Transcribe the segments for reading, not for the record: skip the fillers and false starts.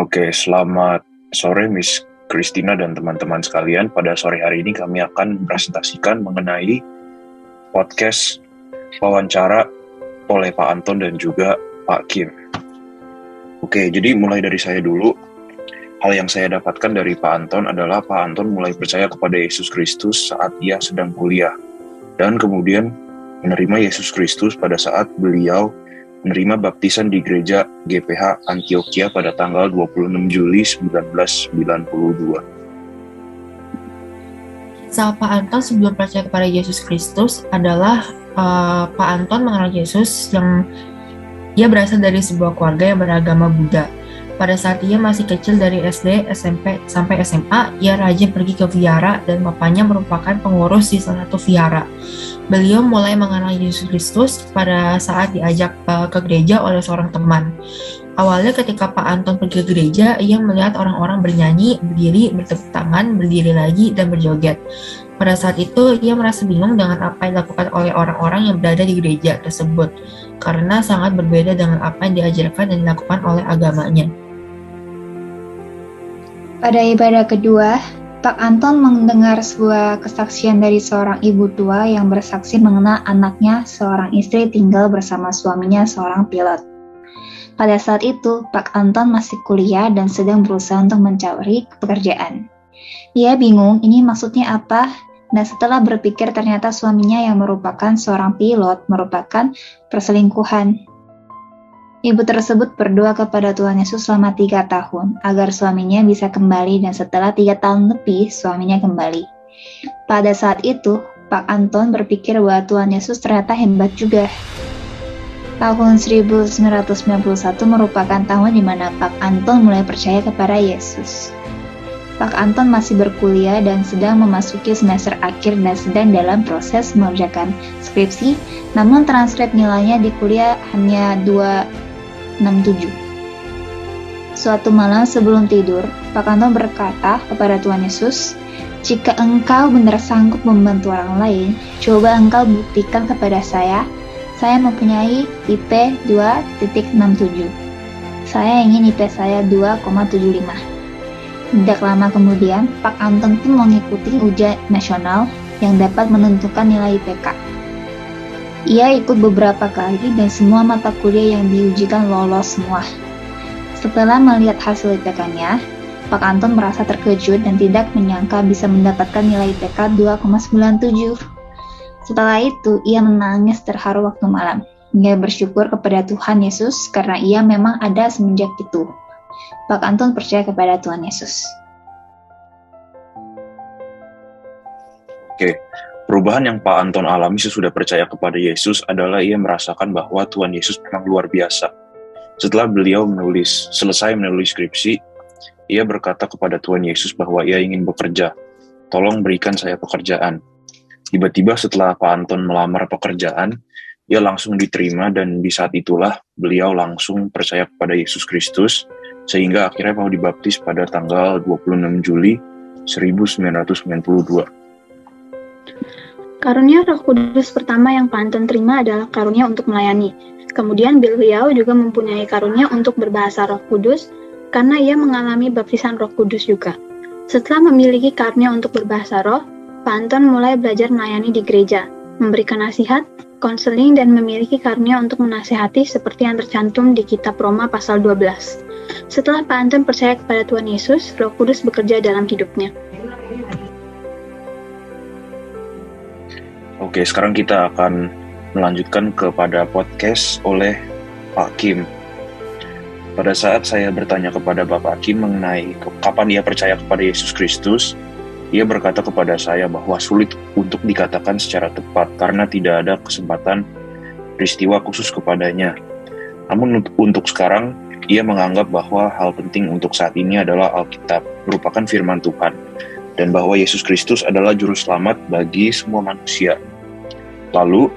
Oke, selamat sore Miss Christina dan teman-teman sekalian. Pada sore hari ini kami akan presentasikan mengenai podcast wawancara oleh Pak Anton dan juga Pak Kim. Oke, jadi mulai dari saya dulu. Hal yang saya dapatkan dari Pak Anton adalah Pak Anton mulai percaya kepada Yesus Kristus saat ia sedang kuliah. Dan kemudian menerima Yesus Kristus pada saat beliau menerima baptisan di gereja GPH Antioquia pada tanggal 26 Juli 1992. Kisah Pak Anton sebelum percaya kepada Yesus Kristus adalah Pak Anton mengenal Yesus yang ia berasal dari sebuah keluarga yang beragama Buddha. Pada saat ia masih kecil dari SD, SMP, sampai SMA, ia rajin pergi ke vihara dan bapaknya merupakan pengurus di salah satu vihara. Beliau mulai mengenal Yesus Kristus pada saat diajak ke gereja oleh seorang teman. Awalnya ketika Pak Anton pergi ke gereja, ia melihat orang-orang bernyanyi, berdiri, bertepuk tangan, berdiri lagi, dan berjoget. Pada saat itu, ia merasa bingung dengan apa yang dilakukan oleh orang-orang yang berada di gereja tersebut, karena sangat berbeda dengan apa yang diajarkan dan dilakukan oleh agamanya. Pada ibadah kedua, Pak Anton mendengar sebuah kesaksian dari seorang ibu tua yang bersaksi mengenal anaknya, seorang istri tinggal bersama suaminya, seorang pilot. Pada saat itu, Pak Anton masih kuliah dan sedang berusaha untuk mencari pekerjaan. Ia bingung ini maksudnya apa, dan setelah berpikir ternyata suaminya yang merupakan seorang pilot merupakan perselingkuhan. Ibu tersebut berdoa kepada Tuhan Yesus selama 3 tahun agar suaminya bisa kembali, dan setelah 3 tahun lebih suaminya kembali. Pada saat itu, Pak Anton berpikir bahwa Tuhan Yesus ternyata hebat juga. Tahun 1991 merupakan tahun di mana Pak Anton mulai percaya kepada Yesus. Pak Anton masih berkuliah dan sedang memasuki semester akhir dan sedang dalam proses mengerjakan skripsi, namun transkrip nilainya di kuliah hanya 2,67. Suatu malam sebelum tidur, Pak Anton berkata kepada Tuhan Yesus, "Jika Engkau benar sanggup membantu orang lain, coba Engkau buktikan kepada saya mempunyai IP 2.67. Saya ingin IP saya 2,75. Tidak lama kemudian, Pak Anton pun mengikuti ujian nasional yang dapat menentukan nilai IPK. Ia ikut beberapa kali dan semua mata kuliah yang diujikan lolos semua. Setelah melihat hasil IPK-nya, Pak Anton merasa terkejut dan tidak menyangka bisa mendapatkan nilai IPK 2,97. Setelah itu, ia menangis terharu waktu malam. Ia bersyukur kepada Tuhan Yesus karena ia memang ada semenjak itu. Pak Anton percaya kepada Tuhan Yesus. Oke, perubahan yang Pak Anton alami sesudah percaya kepada Yesus adalah ia merasakan bahwa Tuhan Yesus memang luar biasa. Setelah beliau selesai menulis skripsi, ia berkata kepada Tuhan Yesus bahwa ia ingin bekerja. Tolong berikan saya pekerjaan. Tiba-tiba setelah Pak Anton melamar pekerjaan, ia langsung diterima dan di saat itulah beliau langsung percaya kepada Yesus Kristus, sehingga akhirnya mau dibaptis pada tanggal 26 Juli 1992. Karunia Roh Kudus pertama yang Pak Anton terima adalah karunia untuk melayani. Kemudian beliau juga mempunyai karunia untuk berbahasa Roh Kudus karena ia mengalami baptisan Roh Kudus juga. Setelah memiliki karunia untuk berbahasa Roh, Pak Anton mulai belajar melayani di gereja, memberikan nasihat, konseling, dan memiliki karunia untuk menasihati seperti yang tercantum di kitab Roma pasal 12. Setelah Pak Anton percaya kepada Tuhan Yesus, Roh Kudus bekerja dalam hidupnya. Oke, sekarang kita akan melanjutkan kepada podcast oleh Pak Kim. Pada saat saya bertanya kepada Bapak Kim mengenai kapan ia percaya kepada Yesus Kristus, ia berkata kepada saya bahwa sulit untuk dikatakan secara tepat karena tidak ada kesempatan peristiwa khusus kepadanya. Namun untuk sekarang, ia menganggap bahwa hal penting untuk saat ini adalah Alkitab, merupakan firman Tuhan, dan bahwa Yesus Kristus adalah juru selamat bagi semua manusia. Lalu,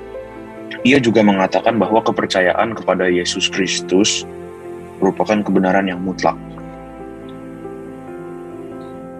ia juga mengatakan bahwa kepercayaan kepada Yesus Kristus merupakan kebenaran yang mutlak.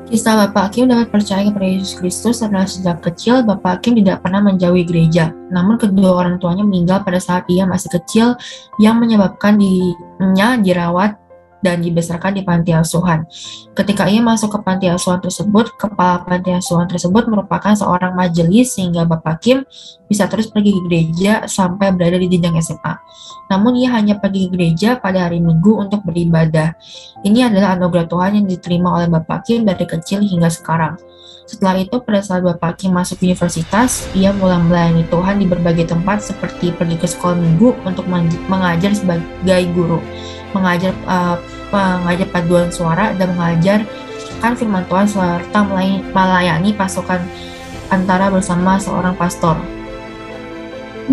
Kisah Bapak Kim dapat percaya kepada Yesus Kristus adalah sejak kecil Bapak Kim tidak pernah menjauhi gereja. Namun kedua orang tuanya meninggal pada saat ia masih kecil yang menyebabkan dirinya dirawat dan dibesarkan di panti asuhan. Ketika ia masuk ke panti asuhan tersebut, kepala panti asuhan tersebut merupakan seorang majelis sehingga Bapak Kim bisa terus pergi ke gereja sampai berada di jenjang SMA. Namun ia hanya pergi ke gereja pada hari Minggu untuk beribadah. Ini adalah anugerah Tuhan yang diterima oleh Bapak Kim dari kecil hingga sekarang. Setelah itu, pada saat Bapak Kim masuk universitas, ia mulai melayani Tuhan di berbagai tempat seperti pergi ke sekolah minggu untuk mengajar sebagai guru, mengajar paduan suara, dan mengajarkan firman Tuhan serta melayani pasukan antara bersama seorang pastor.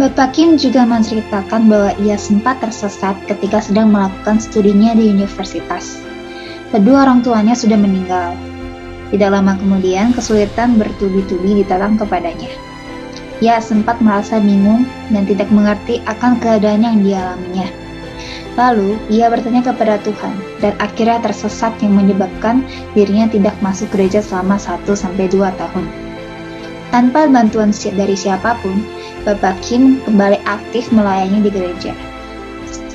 Bapak Kim juga menceritakan bahwa ia sempat tersesat ketika sedang melakukan studinya di universitas. Kedua orang tuanya sudah meninggal. Tidak lama kemudian, kesulitan bertubi-tubi datang kepadanya. Ia sempat merasa bingung dan tidak mengerti akan keadaan yang dialaminya. Lalu, ia bertanya kepada Tuhan, dan akhirnya tersesat yang menyebabkan dirinya tidak masuk gereja selama 1-2 tahun. Tanpa bantuan dari siapapun, Bapak Kim kembali aktif melayani di gereja.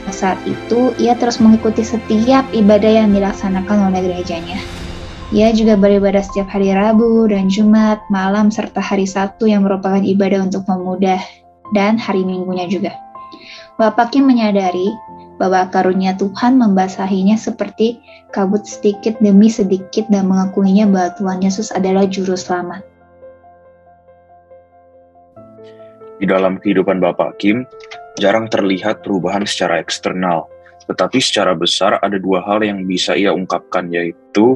Saat itu, ia terus mengikuti setiap ibadah yang dilaksanakan oleh gerejanya. Ia juga beribadah setiap hari Rabu dan Jumat malam serta hari Sabtu yang merupakan ibadah untuk pemuda dan hari Minggunya juga. Bapak Kim menyadari bahwa karunia Tuhan membasahinya seperti kabut sedikit demi sedikit dan mengakuinya bahwa Tuhan Yesus adalah Juru Selamat. Di dalam kehidupan Bapak Kim, jarang terlihat perubahan secara eksternal, tetapi secara besar ada dua hal yang bisa ia ungkapkan, yaitu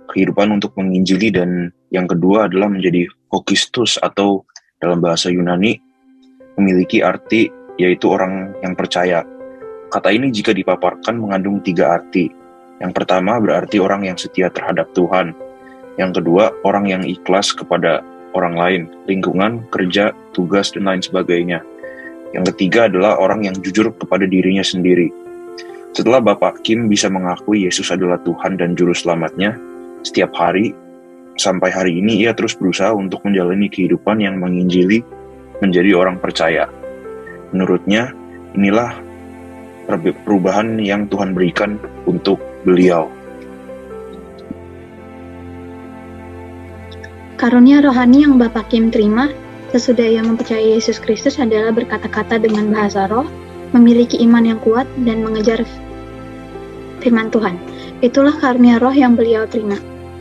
kehidupan untuk menginjili, dan yang kedua adalah menjadi hokistos atau dalam bahasa Yunani memiliki arti yaitu orang yang percaya. Kata ini jika dipaparkan mengandung 3 arti. Yang pertama berarti orang yang setia terhadap Tuhan. Yang kedua orang yang ikhlas kepada orang lain, lingkungan, kerja, tugas, dan lain sebagainya. Yang ketiga adalah orang yang jujur kepada dirinya sendiri. Setelah Bapak Kim bisa mengakui Yesus adalah Tuhan dan Juru Selamatnya, setiap hari, sampai hari ini ia terus berusaha untuk menjalani kehidupan yang menginjili menjadi orang percaya. Menurutnya, inilah perubahan yang Tuhan berikan untuk beliau. Karunia rohani yang Bapak Kim terima sesudah ia mempercayai Yesus Kristus adalah berkata-kata dengan bahasa roh, memiliki iman yang kuat, dan mengejar firman Tuhan. Itulah karunia roh yang beliau terima.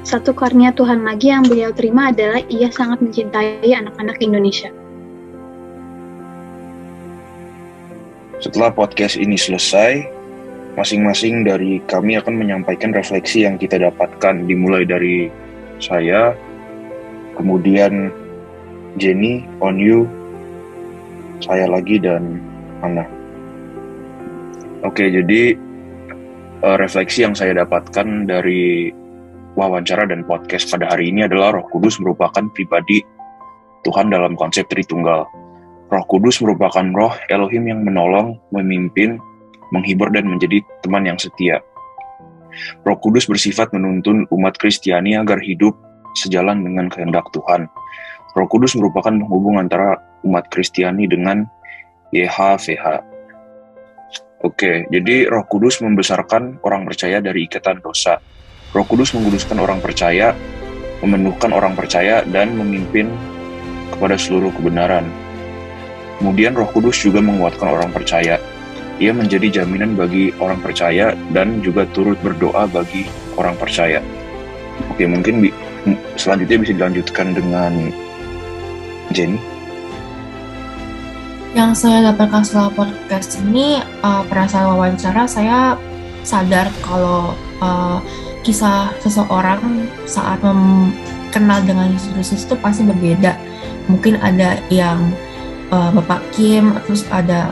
Satu karunia Tuhan lagi yang beliau terima adalah ia sangat mencintai anak-anak Indonesia. Setelah podcast ini selesai, masing-masing dari kami akan menyampaikan refleksi yang kita dapatkan, dimulai dari saya, kemudian Jenny, Onyu, saya lagi, dan Anna. Oke, jadi refleksi yang saya dapatkan dari wawancara dan podcast pada hari ini adalah Roh Kudus merupakan pribadi Tuhan dalam konsep Tritunggal. Roh Kudus merupakan roh Elohim yang menolong, memimpin, menghibur, dan menjadi teman yang setia. Roh Kudus bersifat menuntun umat Kristiani agar hidup sejalan dengan kehendak Tuhan. Roh Kudus merupakan penghubung antara umat Kristiani dengan YHWH. Oke, jadi Roh Kudus membesarkan orang percaya dari ikatan dosa. Roh Kudus menguduskan orang percaya, memenuhkan orang percaya, dan memimpin kepada seluruh kebenaran. Kemudian Roh Kudus juga menguatkan orang percaya. Ia menjadi jaminan bagi orang percaya dan juga turut berdoa bagi orang percaya. Oke, mungkin selanjutnya bisa dilanjutkan dengan Jenny. Yang saya dapatkan setelah podcast ini, pada saat wawancara saya sadar kalau kisah seseorang saat kenal dengan Yesus Kristus itu pasti berbeda. Mungkin ada yang Bapak Kim, terus ada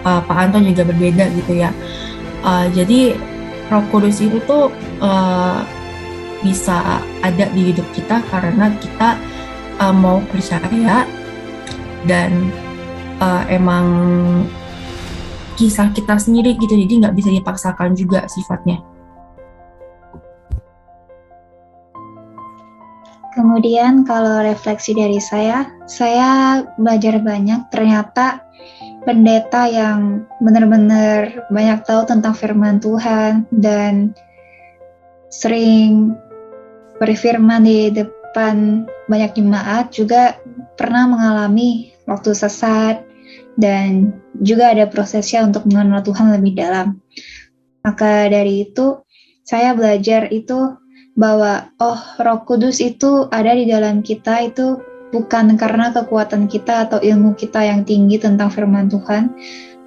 Pak Anton juga berbeda gitu ya. Jadi Roh Kudus itu tuh bisa ada di hidup kita karena kita mau percaya dan emang kisah kita sendiri gitu, jadi nggak bisa dipaksakan juga sifatnya. Kemudian kalau refleksi dari saya belajar banyak. Ternyata pendeta yang benar-benar banyak tahu tentang firman Tuhan dan sering berfirman di depan banyak jemaat, juga pernah mengalami waktu sesat dan juga ada prosesnya untuk mengenal Tuhan lebih dalam. Maka dari itu saya belajar itu bahwa Roh Kudus itu ada di dalam kita itu bukan karena kekuatan kita atau ilmu kita yang tinggi tentang firman Tuhan,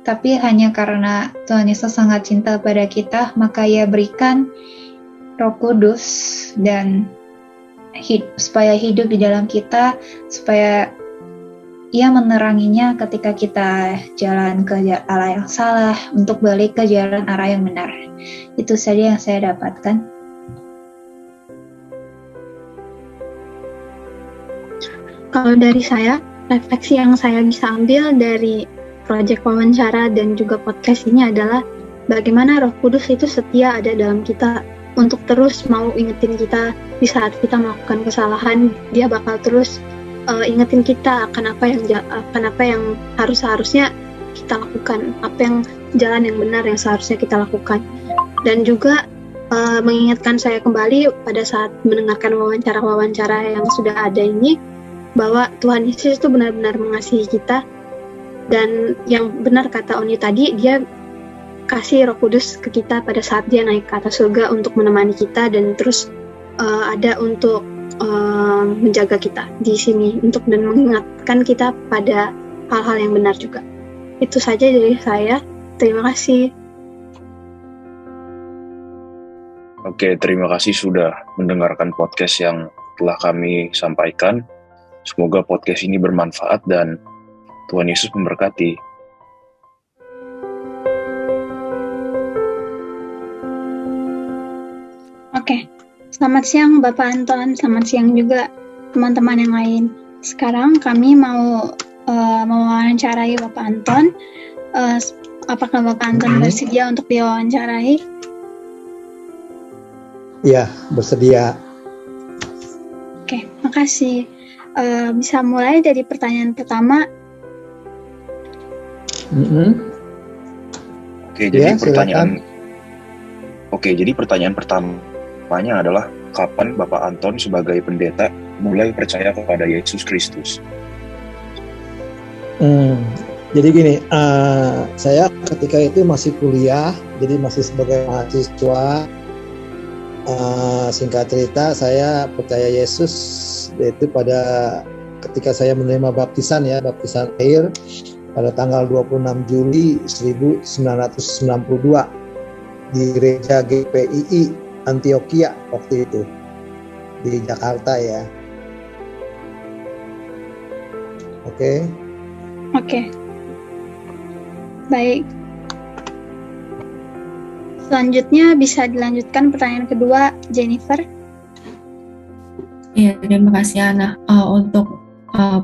tapi hanya karena Tuhan Yesus sangat cinta pada kita, maka Ia berikan Roh Kudus dan supaya hidup di dalam kita, supaya Ia meneranginya ketika kita jalan ke arah yang salah, untuk balik ke jalan arah yang benar. Itu saja yang saya dapatkan. Kalau dari saya, refleksi yang saya bisa ambil dari proyek wawancara dan juga podcast ini adalah bagaimana Roh Kudus itu setia ada dalam kita untuk terus mau ingetin kita di saat kita melakukan kesalahan. Dia bakal terus ingetin kita akan apa yang harusnya kita lakukan, apa yang jalan yang benar yang seharusnya kita lakukan. Dan juga mengingatkan saya kembali pada saat mendengarkan wawancara-wawancara yang sudah ada ini, bahwa Tuhan Yesus itu benar-benar mengasihi kita, dan yang benar kata Oni tadi, Dia kasih Roh Kudus ke kita pada saat Dia naik ke atas surga untuk menemani kita dan terus ada untuk menjaga kita di sini dan mengingatkan kita pada hal-hal yang benar juga. Itu saja dari saya. Terima kasih. Oke, terima kasih sudah mendengarkan podcast yang telah kami sampaikan. Semoga podcast ini bermanfaat dan Tuhan Yesus memberkati. Oke, selamat siang Bapak Anton, selamat siang juga teman-teman yang lain. Sekarang kami mau mewawancarai Bapak Anton. Apakah Bapak Anton bersedia untuk diwawancarai? Ya, bersedia. Oke, makasih. Bisa mulai dari pertanyaan pertama. Oke, jadi pertanyaan pertamanya adalah kapan Bapak Anton sebagai pendeta mulai percaya kepada Yesus Kristus? Jadi gini, saya ketika itu masih kuliah, jadi masih sebagai mahasiswa. Singkat cerita, saya percaya Yesus yaitu pada ketika saya menerima baptisan air pada tanggal 26 Juli 1992 di gereja GPII Antioquia waktu itu di Jakarta ya. Oke. Baik. Selanjutnya bisa dilanjutkan pertanyaan kedua, Jennifer. Iya, terima kasih Ana. Untuk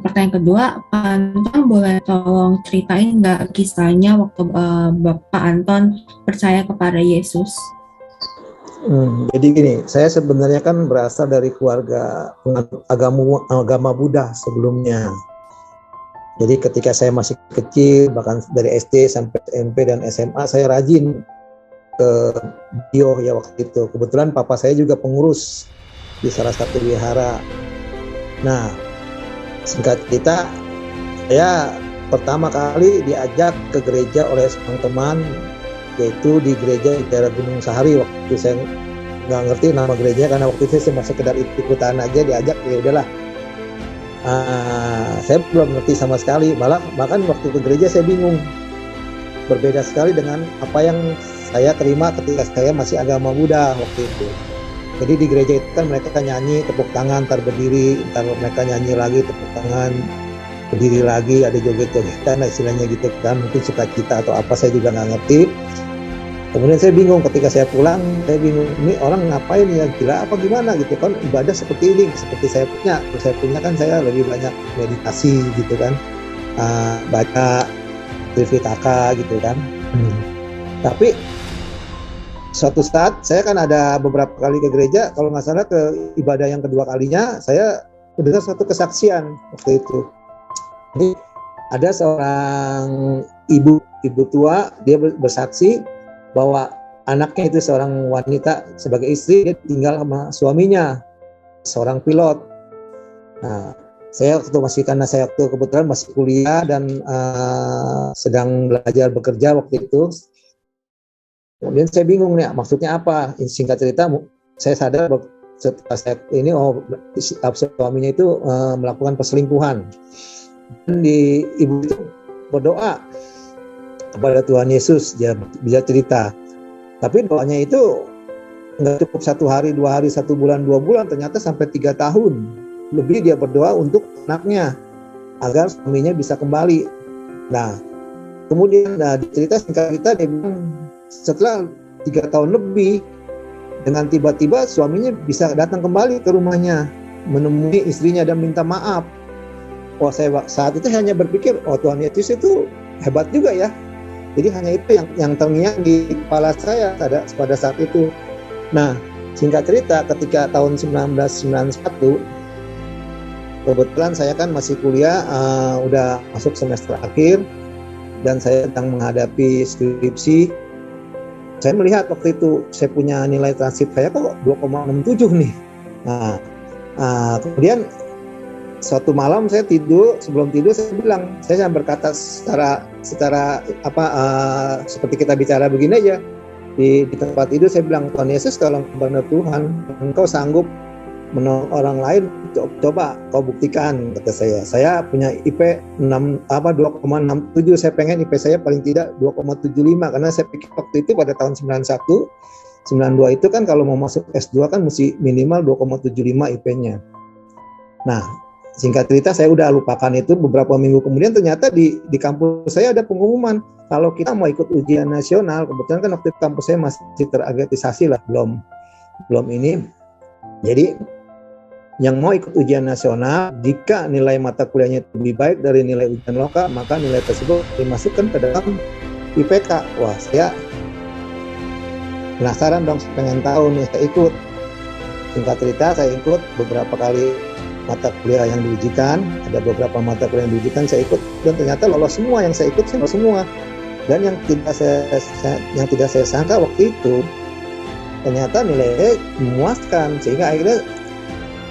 pertanyaan kedua, Pak Anton boleh tolong ceritain nggak kisahnya waktu Bapak Anton percaya kepada Yesus? Jadi gini, saya sebenarnya kan berasal dari keluarga agama Buddha sebelumnya. Jadi ketika saya masih kecil, bahkan dari SD sampai SMP dan SMA, saya rajin ke bio ya waktu itu. Kebetulan papa saya juga pengurus di salah satu wihara. Nah, singkat cerita, saya pertama kali diajak ke gereja oleh seorang teman, yaitu di gereja di daerah Gunung Sahari. Waktu itu saya nggak ngerti nama gerejanya karena waktu itu saya cuma sekedar ikutan aja, diajak ya udahlah. Saya belum ngerti sama sekali, bahkan waktu ke gereja saya bingung. Berbeda sekali dengan apa yang saya terima ketika saya masih agama Buddha waktu itu. Jadi di gereja itu kan mereka nyanyi, tepuk tangan, ntar berdiri, ntar mereka nyanyi lagi, tepuk tangan, berdiri lagi, ada joget-jogetan, istilahnya gitu kan, mungkin sukacita atau apa, saya juga nggak ngerti. Kemudian saya bingung ketika saya pulang, saya bingung, ini orang ngapain ya, gila apa gimana gitu kan, ibadah seperti ini, seperti saya punya kan saya lebih banyak meditasi gitu kan, baca Tripitaka gitu kan. Tapi suatu saat saya kan ada beberapa kali ke gereja, kalau nggak salah ke ibadah yang kedua kalinya saya mendengar suatu kesaksian waktu itu. Jadi ada seorang ibu tua, dia bersaksi bahwa anaknya itu seorang wanita sebagai istri, dia tinggal sama suaminya, seorang pilot. Nah, saya karena saya waktu kebetulan masih kuliah dan sedang belajar bekerja waktu itu. Kemudian saya bingung nih, maksudnya apa? Singkat cerita, saya sadar bahwa setelah saya ini suaminya itu melakukan perselingkuhan. Dan ibu itu berdoa kepada Tuhan Yesus, dia bisa cerita. Tapi doanya itu nggak cukup 1 hari, 2 hari, 1 bulan, 2 bulan, ternyata sampai 3 tahun lebih dia berdoa untuk anaknya agar suaminya bisa kembali. Nah, kemudian singkat cerita dia bilang setelah 3 tahun lebih, dengan tiba-tiba suaminya bisa datang kembali ke rumahnya, menemui istrinya dan minta maaf. Saya saat itu hanya berpikir, Tuhan Yesus itu hebat juga ya. Jadi hanya itu yang terngiang di kepala saya pada saat itu. Nah, singkat cerita, ketika tahun 1991, kebetulan saya kan masih kuliah, udah masuk semester akhir, dan saya sedang menghadapi skripsi. Saya melihat waktu itu saya punya nilai transkrip saya kok 2,67 nih. Nah, kemudian suatu malam saya tidur, sebelum tidur saya bilang, saya berkata secara seperti kita bicara begini aja di tempat tidur, saya bilang, Tuhan Yesus, kalau benar Tuhan, Engkau sanggup menolong orang lain, coba kau buktikan, kata saya. Saya punya IP 2,67, saya pengen IP saya paling tidak 2,75, karena saya pikir waktu itu pada tahun 91, 92 itu kan kalau mau masuk S2 kan mesti minimal 2,75 IP-nya. Nah, singkat cerita saya udah lupakan itu. Beberapa minggu kemudian ternyata di kampus saya ada pengumuman kalau kita mau ikut ujian nasional. Kebetulan kan waktu itu kampus saya masih terakreditisasi lah, belum ini. Jadi yang mau ikut ujian nasional, jika nilai mata kuliahnya lebih baik dari nilai ujian lokal, maka nilai tersebut dimasukkan ke dalam IPK. Wah, saya penasaran dong, pengen tahu nih, saya ikut. Singkat cerita, saya ikut beberapa kali mata kuliah yang diujikan, ada beberapa mata kuliah yang diujikan saya ikut, dan ternyata lolos semua. Yang saya ikut lolos semua. Dan yang tidak saya sangka waktu itu, ternyata nilainya memuaskan, sehingga akhirnya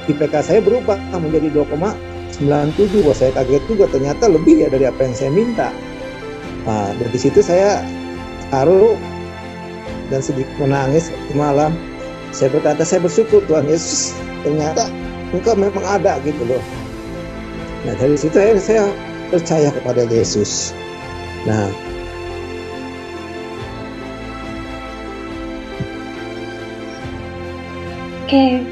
IPK saya berubah menjadi 2,97. Wah, saya kaget juga, ternyata lebih ya dari apa yang saya minta. Nah, dari situ saya haru dan sedikit menangis di malam. Saya berkata, saya bersyukur Tuhan Yesus, ternyata Engkau memang ada gitu loh. Nah, dari situ saya percaya kepada Yesus. Nah, oke.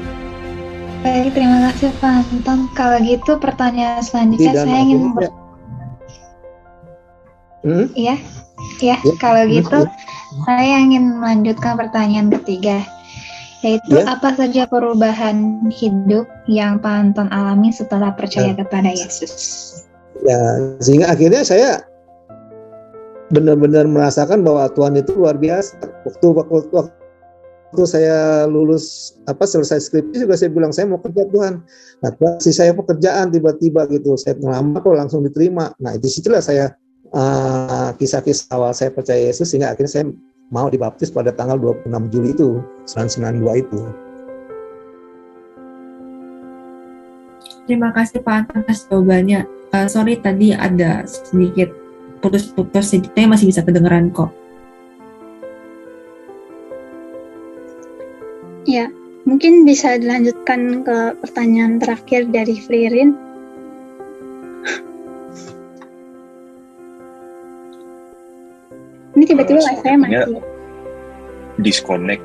Baik, terima kasih Pak Anton. Kalau gitu pertanyaan selanjutnya saya ingin kalau gitu saya ingin melanjutkan pertanyaan ketiga, yaitu apa saja perubahan hidup yang Pak Anton alami setelah percaya kepada Yesus? Ya, sehingga akhirnya saya benar-benar merasakan bahwa Tuhan itu luar biasa. Waktu saya lulus selesai skripsi juga saya bilang, saya mau kerja Tuhan. Nah, kasih saya pekerjaan tiba-tiba gitu, saya ngelamar kok langsung diterima. Nah, di situlah saya kisah-kisah awal saya percaya Yesus, sehingga akhirnya saya mau dibaptis pada tanggal 26 Juli itu 1992 itu. Terima kasih Pak Anton atas jawabannya. Sorry tadi ada sedikit putus-putus, sedikitnya masih bisa kedengeran kok. Ya, mungkin bisa dilanjutkan ke pertanyaan terakhir dari Flirin. Ini tiba-tiba saya mati. Disconnect.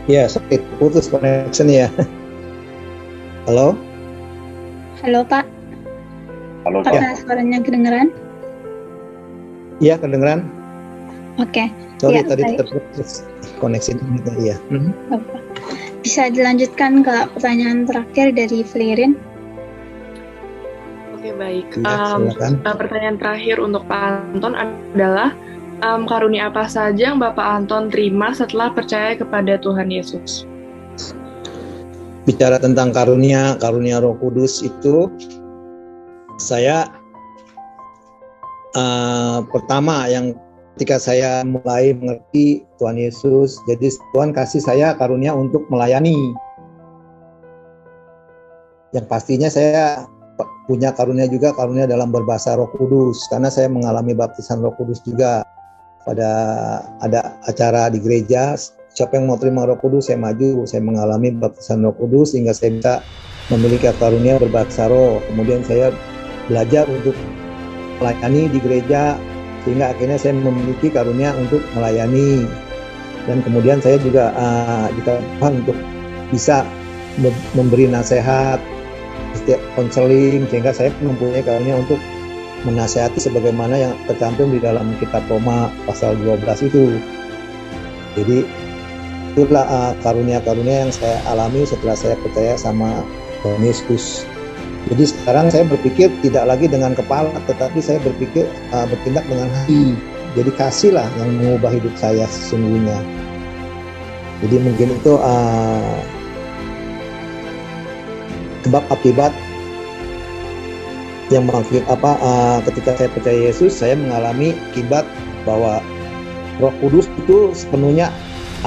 Ya, sorry, putus connection ya. Halo? Halo Pak. Halo Pak, Pak. suaranya kedengeran? Iya, kedengeran. Oke. Sorry, Ya, tadi baik. terputus koneksi kita, iya. Bapak. Bisa dilanjutkan ke pertanyaan terakhir dari Flirin? Oke, baik. Ya, silakan. Pertanyaan terakhir untuk Pak Anton adalah karunia apa saja yang Bapak Anton terima setelah percaya kepada Tuhan Yesus? Bicara tentang karunia Roh Kudus itu, saya pertama yang ketika saya mulai mengerti Tuhan Yesus, jadi Tuhan kasih saya karunia untuk melayani. Yang pastinya saya punya karunia juga, karunia dalam berbahasa Roh Kudus, karena saya mengalami baptisan Roh Kudus juga. Pada ada acara di gereja, siapa yang mau terima Roh Kudus, saya maju, saya mengalami baptisan Roh Kudus sehingga saya bisa memiliki karunia berbahasa Roh. Kemudian saya belajar untuk melayani di gereja, sehingga akhirnya saya memiliki karunia untuk melayani. Dan kemudian saya juga dikatakan untuk bisa memberi nasihat, setiap konseling, sehingga saya mempunyai karunia untuk menasihati sebagaimana yang tercantum di dalam kitab Roma pasal 12 itu. Jadi itulah karunia-karunia yang saya alami setelah saya percaya sama Tuhan Yesus. Jadi sekarang saya berpikir tidak lagi dengan kepala, tetapi saya berpikir bertindak dengan hati. Jadi kasihlah yang mengubah hidup saya sesungguhnya. Jadi mungkin itu sebab akibat yang ketika saya percaya Yesus, saya mengalami akibat bahwa Roh Kudus itu sepenuhnya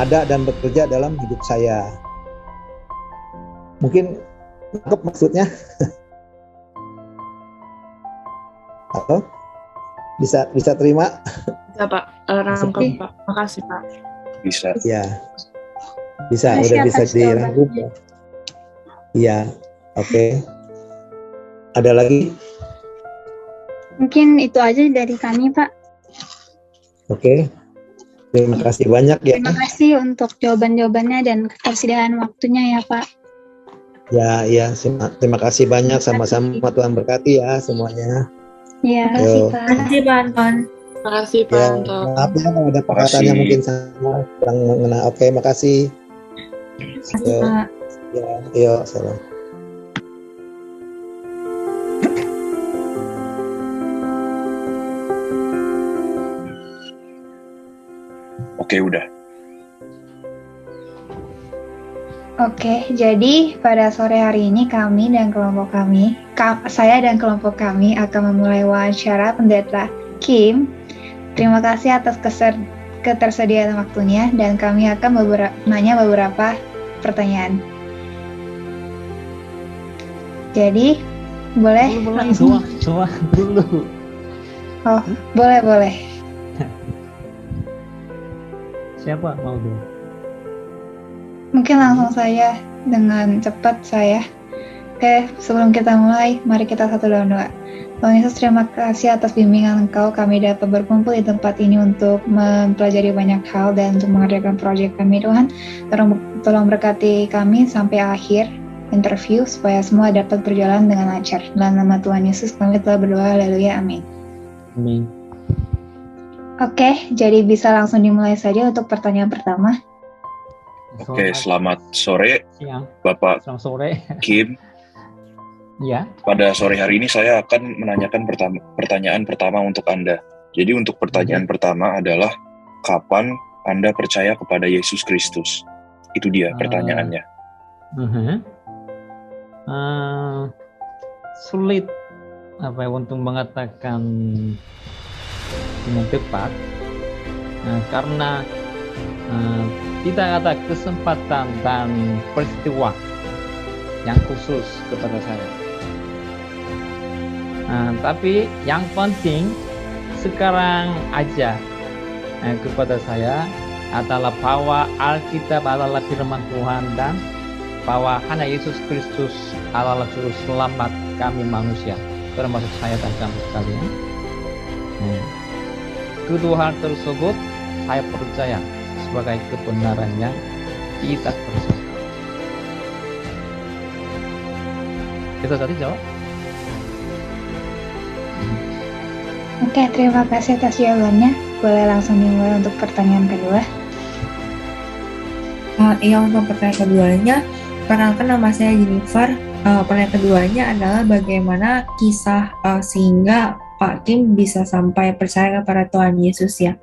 ada dan bekerja dalam hidup saya. Mungkin nangkep maksudnya? Halo? Bisa terima? Bisa, Pak. Rangkum, Pak. Makasih, Pak. Bisa. Ya. Bisa, Makasih udah bisa atas dirangkum. jawabannya. Iya. Oke. Ada lagi? Mungkin itu aja dari kami, Pak. Oke. Terima kasih banyak ya. Terima kasih untuk jawaban-jawabannya dan ketersediaan waktunya ya, Pak. Ya, terima kasih banyak, sama-sama. Tuhan berkati ya semuanya. Iya, Yo. Pak. Terima kasih Pak Anton. Makasih, Pak Ya, Anton. maaf ya kalau ada perkataan yang mungkin sama kurang mengena. Oke, makasih. Terima kasih Yo. Pak. Ya, salam. Oke, udah. Oke, jadi pada sore hari ini saya dan kelompok kami akan memulai wawancara pendeta Kim. Terima kasih atas ketersediaan waktunya dan kami akan nanya beberapa pertanyaan. Jadi, boleh langsung? Doa dulu. Oh, boleh. Siapa mau dulu? Mungkin langsung saya dengan cepat saya. Oke, sebelum kita mulai, mari kita satu dalam doa. Tuhan Yesus, terima kasih atas bimbingan Engkau. Kami dapat berkumpul di tempat ini untuk mempelajari banyak hal dan untuk mengerjakan proyek kami, Tuhan. Tolong berkati kami sampai akhir interview supaya semua dapat berjalan dengan lancar. Dalam nama Tuhan Yesus kami telah berdoa. Haleluya, amin. Amin. Oke, jadi bisa langsung dimulai saja untuk pertanyaan pertama. Oke, selamat sore Siang. Bapak Selamat sore. Kim. Ya. Pada sore hari ini saya akan menanyakan pertanyaan pertama untuk Anda. Jadi untuk pertanyaan pertama adalah, kapan Anda percaya kepada Yesus Kristus? Itu dia pertanyaannya. Sulit untuk mengatakan dengan tepat, karena tidak ada kesempatan dan peristiwa yang khusus kepada saya. Tapi yang penting sekarang aja kepada saya adalah bahwa Alkitab adalah firman Tuhan dan bahwa hanya Yesus Kristus adalah juru selamat kami manusia, termasuk saya dan kamu sekalian. Kedua hal tersebut saya percaya sebagai kebenaran yang tidak tersangkal. Itu tadi jawab. Oke, terima kasih atas jawabannya. Boleh langsung dimulai untuk pertanyaan kedua. Iya, untuk pertanyaan keduanya, perkenalkan nama saya Jennifer. Pertanyaan keduanya adalah bagaimana kisah sehingga Pak Kim bisa sampai percaya kepada Tuhan Yesus ya?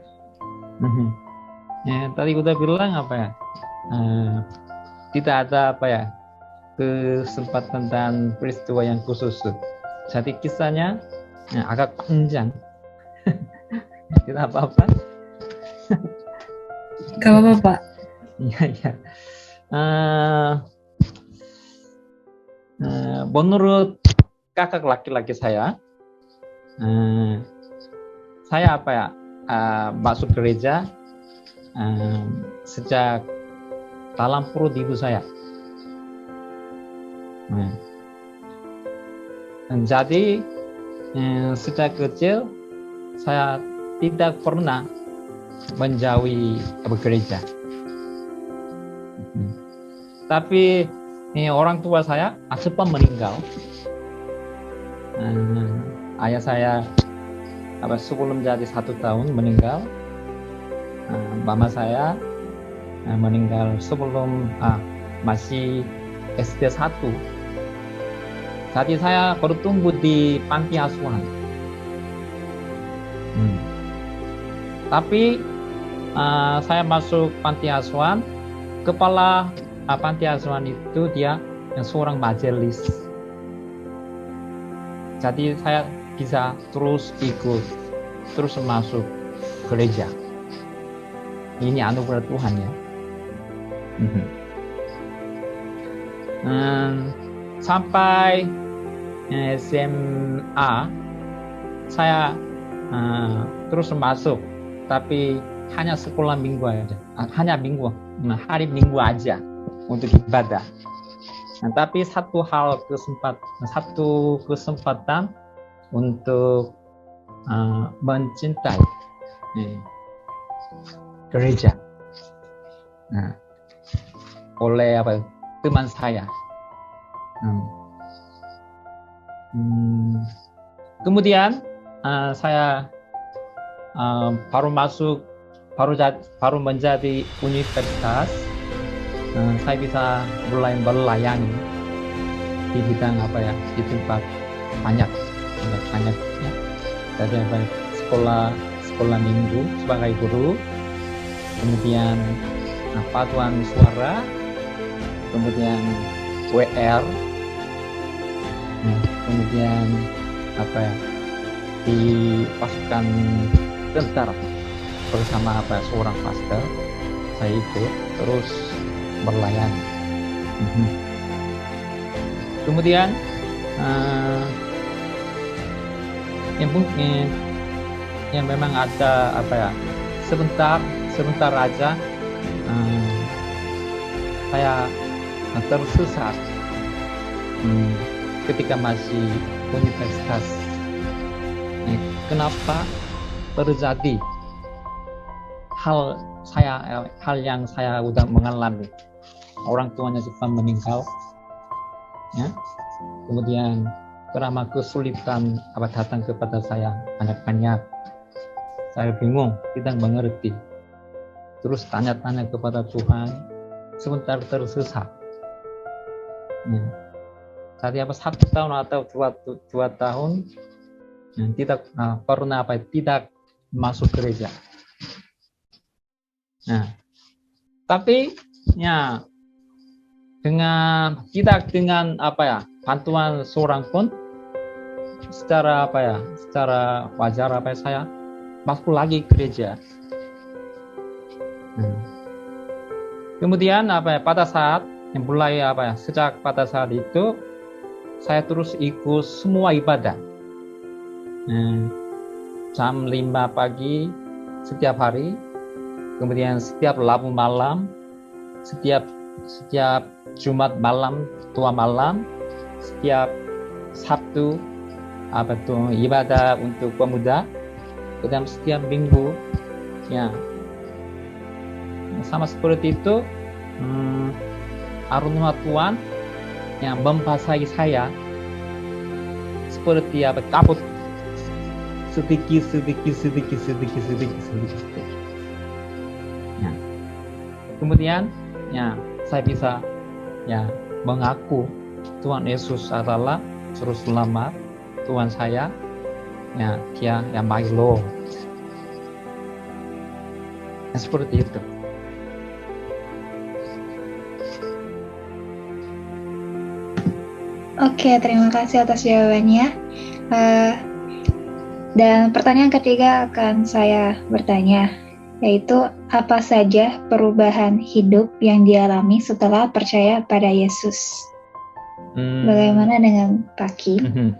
Ya, tadi udah bilang apa ya? Tidak ada apa ya kesempatan dan peristiwa yang khusus. Jadi kisahnya agak panjang. Tidak apa-apa. Gak apa-apa Pak. Iya. Menurut kakak laki-laki saya apa ya masuk gereja sejak dalam perut ibu saya. Jadi sejak kecil saya tidak pernah menjauhi gereja. Tapi orang tua saya cepat meninggal. Ayah saya sebelum jadi 1 tahun meninggal. Mama saya meninggal sebelum masih SD 1. Jadi saya bertumbuh di panti asuhan. Tapi saya masuk panti asuhan, kepala panti asuhan itu dia seorang majelis. Jadi saya bisa terus ikut, terus masuk gereja. Ini anugerah Tuhan ya. Sampai SMA saya terus masuk, tapi hanya sekolah minggu aja, hari minggu aja untuk ibadah. Tapi satu kesempatan untuk mencintai gereja oleh teman saya. Kemudian saya baru menjadi universitas. Saya bisa mulai melayani di bidang di tempat banyak ya. Jadi sekolah minggu sebagai guru, kemudian paduan suara, kemudian WR, kemudian di pasukan tentara bersama seorang pastor. Saya ikut terus berlayani. Kemudian yang memang ada sebentar aja saya tersesat ketika masih universitas. Kenapa terjadi hal yang saya udah mengalami? Orang tuanya cepat meninggal, ya. Kemudian karena kesulitan datang kepada saya banyak. Saya bingung, tidak mengerti. Terus tanya-tanya kepada Tuhan, sebentar tersesat. Ya. Jadi 1 tahun atau 2 tahun tidak pernah tidak masuk gereja. Nah, tapi ya dengan bantuan seorang pun secara wajar saya masuk lagi gereja. Kemudian pada saat yang mulai sejak pada saat itu saya terus ikut semua ibadah. Jam 5 pagi setiap hari, kemudian setiap Rabu malam, setiap Jumat malam, tua malam, setiap Sabtu ibadah untuk pemuda, kemudian setiap minggu ya sama seperti itu. Arunia Tuhan yang membasahi saya seperti kabut sedikit. Ya. Kemudian ya saya bisa mengaku Tuhan Yesus adalah Juru Selamat, Tuhan saya, ya, Dia yang baik loh. Ya, seperti itu. Oke, terima kasih atas jawabannya. Dan pertanyaan ketiga akan saya bertanya, yaitu apa saja perubahan hidup yang dialami setelah percaya pada Yesus? Bagaimana dengan Pak Kim?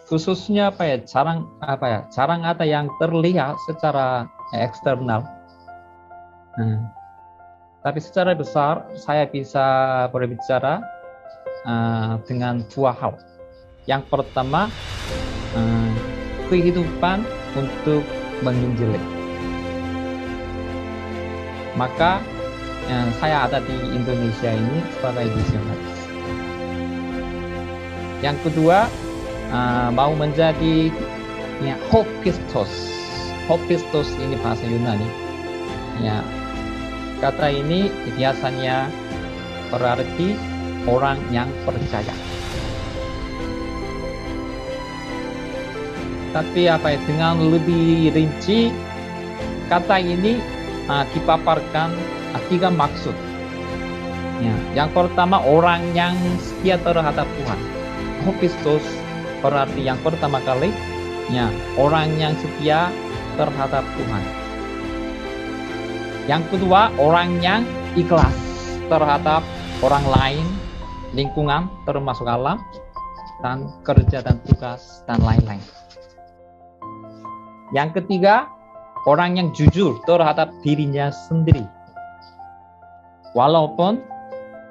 Khususnya jarang ada yang terlihat secara eksternal. Tapi secara besar saya bisa berbicara dengan dua hal. Yang pertama, kehidupan untuk menginjili. Maka saya ada di Indonesia ini sebagai misionaris. Yang kedua, mau menjadi Hopistos. Hopistos ini bahasa Yunani. Ya, kata ini biasanya berarti orang yang percaya. Tapi dengan lebih rinci, kata ini dipaparkan tiga maksud. Ya, yang pertama, orang yang setia terhadap Tuhan. Hopistos berarti yang pertama kali, ya, orang yang setia terhadap Tuhan. Yang kedua, orang yang ikhlas terhadap orang lain, lingkungan, termasuk alam, dan kerja dan tugas, dan lain-lain. Yang ketiga, orang yang jujur terhadap dirinya sendiri. Walaupun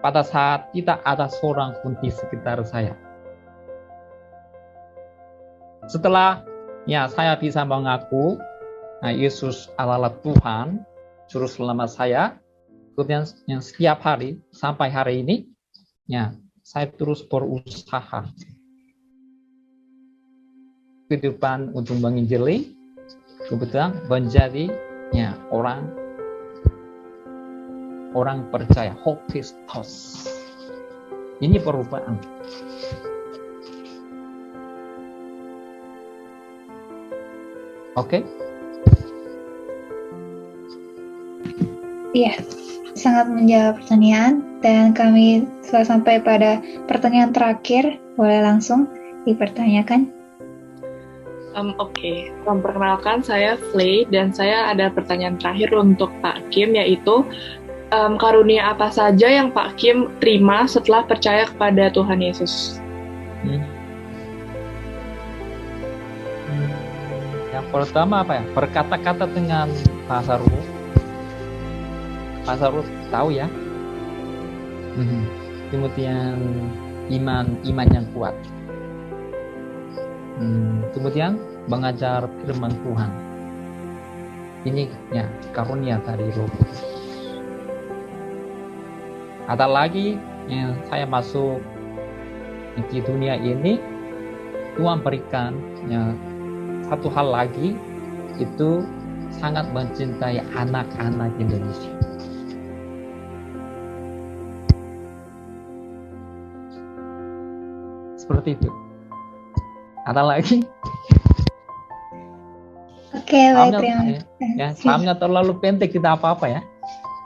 pada saat tidak ada seorang pun di sekitar saya. Setelah saya bisa mengaku Yesus adalah Tuhan, Juru Selamat saya, kemudian yang setiap hari sampai hari ini, saya terus berusaha kehidupan untuk menginjili, kebetulan menjadi orang percaya, Hopistos. Ini perubahan. Oke? Iya, sangat menjawab pertanyaan, dan kami telah sampai pada pertanyaan terakhir. Boleh langsung dipertanyakan? Oke. Perkenalkan, saya Flay, dan saya ada pertanyaan terakhir untuk Pak Kim, yaitu karunia apa saja yang Pak Kim terima setelah percaya kepada Tuhan Yesus? Yang pertama berkata-kata dengan bahasa roh. Bahasa roh tahu ya. Kemudian iman yang kuat. Kemudian mengajar firman Tuhan. Ini karunia dari Roh Kudus. Ada lagi yang saya masuk di dunia ini, Tuhan berikan satu hal lagi, itu sangat mencintai anak-anak Indonesia. Seperti itu. Ada lagi? Oke, baik, terima kasih. Sahamnya terlalu pendek, tidak apa-apa ya?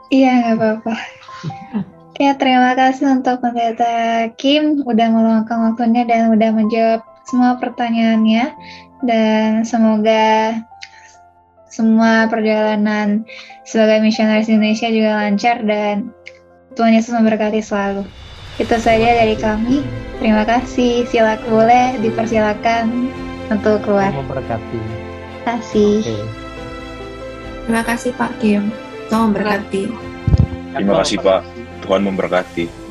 Iya, nggak apa-apa. Oke, terima kasih untuk Pendeta Kim udah meluangkan waktunya dan udah menjawab semua pertanyaannya, dan semoga semua perjalanan sebagai misionaris Indonesia juga lancar dan Tuhan Yesus memberkati selalu. Itu saja dari kami. Terima kasih. Boleh dipersilakan untuk keluar. Memberkati. Terima kasih. Okay. Terima kasih Pak Kim. Tuhan memberkati. Terima kasih Pak. Tuhan memberkati.